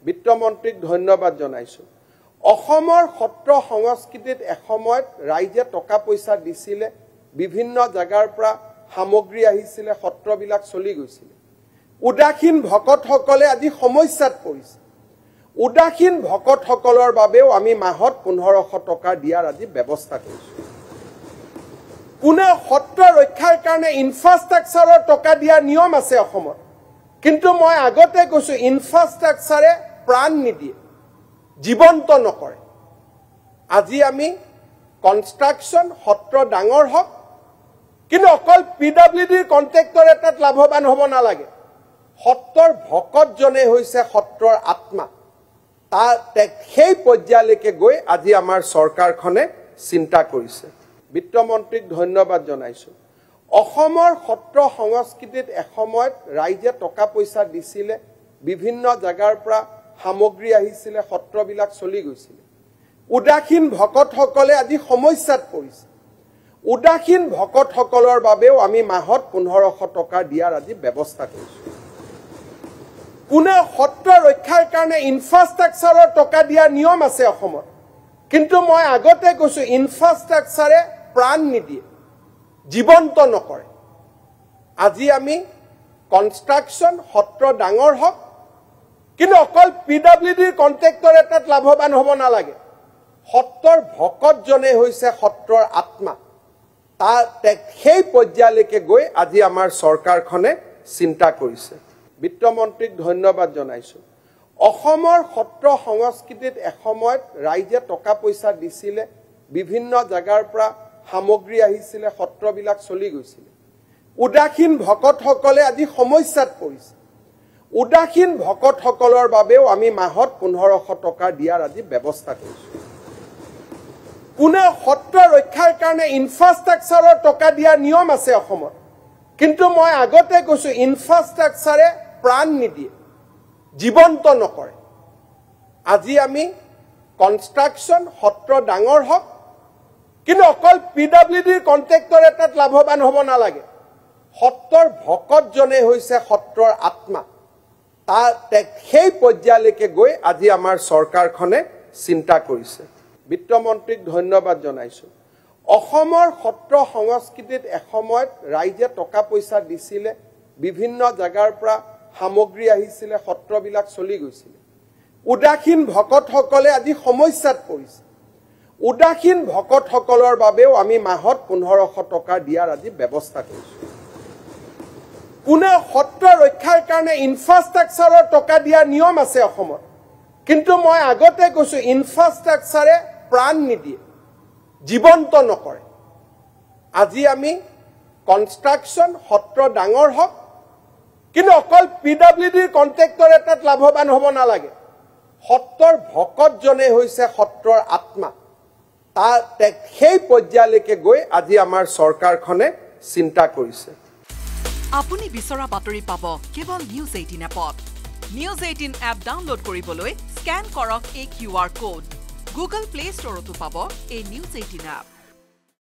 বিত্তমন্ত্ৰীক ধন্যবাদ জনাইছো অসমৰ সত্ৰ সংস্কৃতিত এসময়ত ৰাইজে টকা পইচা দিছিলে বিভিন্ন জাগাৰ পৰা সামগ্ৰী আহিছিলে সত্ৰবিলাক চলি গৈছিল উদাসীন ভকতসকলে আজি সমস্যাত পৰিছে উদাসীন ভকতসকলৰ বাবেও আমি মাহত 1500 টকা দিয়াৰ আজি ব্যৱস্থা কৰিছো পুনে সত্ৰ ৰক্ষাৰ কাৰণে ইনফ্ৰাষ্ট্ৰাকচাৰৰ টকা দিয়া নিয়ম আছে অসমত কিন্তু মই আগতে কৈছো ইনফ্ৰাষ্ট্ৰাকচাৰে প্ৰাণ নিদিয়ে জীৱন্ত নকৰে আজি আমি কনষ্ট্ৰাকচন সত্ৰ ডাঙৰ হক কিন্তু অকল পিডব্লিউডিৰ কন্ট্ৰেক্টৰ এটাত লাভৱান হ'ব নালাগে সত্ৰৰ ভকতজনে হৈছে সত্ৰৰ আত্মা তাৰ সেই পৰ্যায়লৈকে গৈ আজি আমাৰ চৰকাৰখনে চিন্তা কৰিছে বিত্তমন্ত্ৰীক ধন্যবাদ জনাইছো অসমৰ সত্ৰ সংস্কৃতিত এসময়ত ৰাইজে টকা পইচা দিছিলে বিভিন্ন জাগাৰ পৰা সামগ্ৰী আহিছিলে সত্ৰবিলাক চলি গৈছিল উদাসীন ভকতসকলে আজি সমস্যাত পৰিছে উদাসীন ভকতসকলৰ বাবেও আমি মাহত 1500 টকা দিয়াৰ আজি ব্যৱস্থা কৰিছো পুনে সত্ৰ ৰক্ষাৰ কাৰণে ইনফ্ৰাষ্ট্ৰাকচাৰৰ টকা দিয়া নিয়ম আছে অসমত কিন্তু মই আগতে কৈছো ইনফ্ৰাষ্ট্ৰাকচাৰে প্ৰাণ নিদিয়ে জীৱন্ত নকৰে আজি আমি কনষ্ট্ৰাকচন সত্ৰ ডাঙৰ হক কিন্তু অকল পিডব্লিউডিৰ কন্ট্ৰেক্টৰ এটাত লাভৱান হ'ব নালাগে সত্ৰৰ ভকতজনে হৈছে সত্ৰৰ আত্মা তাৰ সেই পৰ্যায়লৈকে গৈ আজি আমাৰ চৰকাৰখনে চিন্তা কৰিছে বিত্তমন্ত্ৰীক ধন্যবাদ জনাইছো অসমৰ সত্ৰ সংস্কৃতিত এসময়ত ৰাইজে টকা পইচা দিছিলে বিভিন্ন জাগাৰ পৰা সামগ্ৰী আহিছিলে সত্ৰবিলাক চলি গৈছিল উদাসীন ভকতসকলে আজি সমস্যাত পৰিছে উদাসীন ভকতসকলৰ বাবেও আমি মাহত 1500 টকা দিয়াৰ আজি ব্যৱস্থা কৰিছো পুনে সত্ৰ ৰক্ষাৰ কাৰণে ইনফ্ৰাষ্ট্ৰাকচাৰৰ টকা দিয়া নিয়ম আছে অসমত কিন্তু মই আগতে কৈছো ইনফ্ৰাষ্ট্ৰাকচাৰে প্ৰাণ নিদিয়ে জীৱন্ত নকৰে আজি আমি কনষ্ট্ৰাকচন সত্ৰ ডাঙৰ হক কিন্তু অকল পিডব্লিউডিৰ কন্ট্ৰেক্টৰ এটাত লাভৱান হ'ব নালাগে সত্ৰৰ ভকতজনে হৈছে সত্ৰৰ আত্মা তাৰ সেই পৰ্যায়লৈকে গৈ আজি আমাৰ চৰকাৰখনে চিন্তা কৰিছে বিত্তমন্ত্ৰীক ধন্যবাদ জনাইছো অসমৰ সত্ৰ সংস্কৃতিত এসময়ত ৰাইজে টকা পইচা দিছিলে বিভিন্ন জাগাৰ পৰা সামগ্ৰী আহিছিলে সত্ৰবিলাক চলি গৈছিল উদাসীন ভকতসকলে আজি সমস্যাত পৰিছে উদাসীন ভকতসকলৰ বাবেও আমি মাহত 1500 টকা দিয়াৰ আজি ব্যৱস্থা কৰিছো পুনে সত্ৰ ৰক্ষাৰ কাৰণে ইনফ্ৰাষ্ট্ৰাকচাৰৰ টকা দিয়া নিয়ম আছে অসমত কিন্তু মই আগতে কৈছো ইনফ্ৰাষ্ট্ৰাকচাৰে প্ৰাণ নিদিয়ে জীৱন্ত নকৰে আজি আমি কনষ্ট্ৰাকচন সত্ৰ ডাঙৰ হক কিন্তু অকল পিডব্লিউডিৰ কন্ট্ৰেক্টৰ এটাত লাভৱান হ'ব নালাগে সত্ৰৰ ভকতজনে হৈছে সত্ৰৰ আত্মা তাৰ সেই পৰ্যায়লৈকে গৈ আজি আমাৰ চৰকাৰখনে চিন্তা কৰিছে আপুনি বিচৰা বাতৰি পাব কেৱল নিউজ 18 এপত নিউজ 18 এপ ডাউনলোড কৰিবলৈ স্ক্যান কৰক এই QR কোড গুগল প্লে ষ্টৰতো পাব এই নিউজ 18 এপ